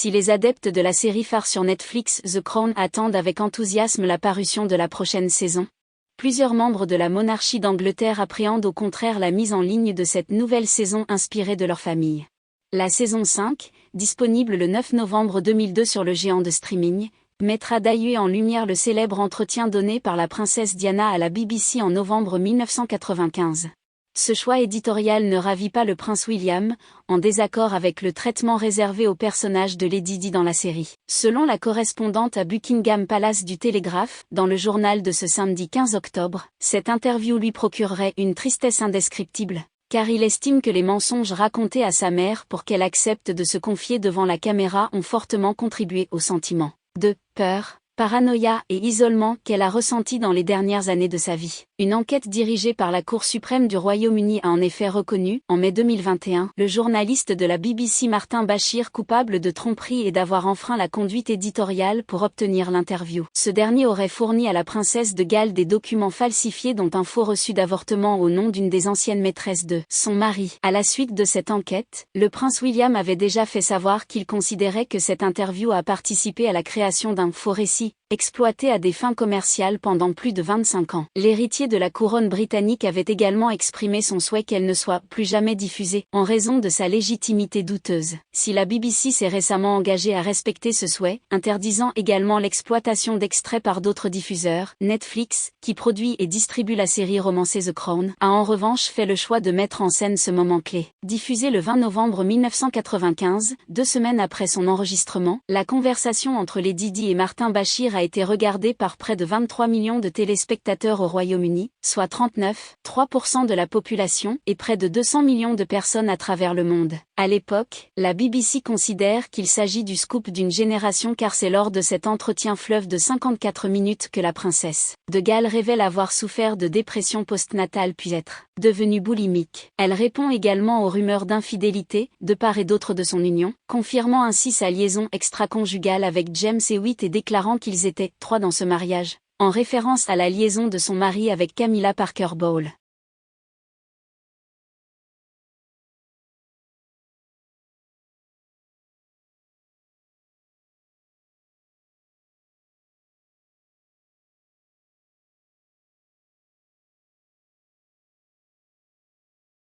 Si les adeptes de la série phare sur Netflix The Crown attendent avec enthousiasme la parution de la prochaine saison, plusieurs membres de la monarchie d'Angleterre appréhendent au contraire la mise en ligne de cette nouvelle saison inspirée de leur famille. La saison 5, disponible le 9 novembre 2002 sur le géant de streaming, mettra d'ailleurs en lumière le célèbre entretien donné par la princesse Diana à la BBC en novembre 1995. Ce choix éditorial ne ravit pas le prince William, en désaccord avec le traitement réservé au personnage de Lady Di dans la série. Selon la correspondante à Buckingham Palace du Télégraphe, dans le journal de ce samedi 15 octobre, cette interview lui procurerait une tristesse indescriptible, car il estime que les mensonges racontés à sa mère pour qu'elle accepte de se confier devant la caméra ont fortement contribué au sentiment de peur, paranoïa et isolement qu'elle a ressenti dans les dernières années de sa vie. Une enquête dirigée par la Cour suprême du Royaume-Uni a en effet reconnu, en mai 2021, le journaliste de la BBC Martin Bashir coupable de tromperie et d'avoir enfreint la conduite éditoriale pour obtenir l'interview. Ce dernier aurait fourni à la princesse de Galles des documents falsifiés dont un faux reçu d'avortement au nom d'une des anciennes maîtresses de son mari. À la suite de cette enquête, le prince William avait déjà fait savoir qu'il considérait que cette interview a participé à la création d'un faux récit, exploité à des fins commerciales pendant plus de 25 ans. L'héritier de la couronne britannique avait également exprimé son souhait qu'elle ne soit plus jamais diffusée, en raison de sa légitimité douteuse. Si la BBC s'est récemment engagée à respecter ce souhait, interdisant également l'exploitation d'extraits par d'autres diffuseurs, Netflix, qui produit et distribue la série romancée The Crown, a en revanche fait le choix de mettre en scène ce moment clé. Diffusée le 20 novembre 1995, 2 semaines après son enregistrement, la conversation entre Lady Di et Martin Bashir a été regardée par près de 23 millions de téléspectateurs au Royaume-Uni, soit 39,3% de la population, et près de 200 millions de personnes à travers le monde. À l'époque, la BBC considère qu'il s'agit du scoop d'une génération car c'est lors de cet entretien fleuve de 54 minutes que la princesse de Galles révèle avoir souffert de dépression postnatale puis être devenue boulimique. Elle répond également aux rumeurs d'infidélité, de part et d'autre de son union, confirmant ainsi sa liaison extra-conjugale avec James Hewitt et déclarant qu'ils étaient 3 dans ce mariage, en référence à la liaison de son mari avec Camilla Parker Bowles.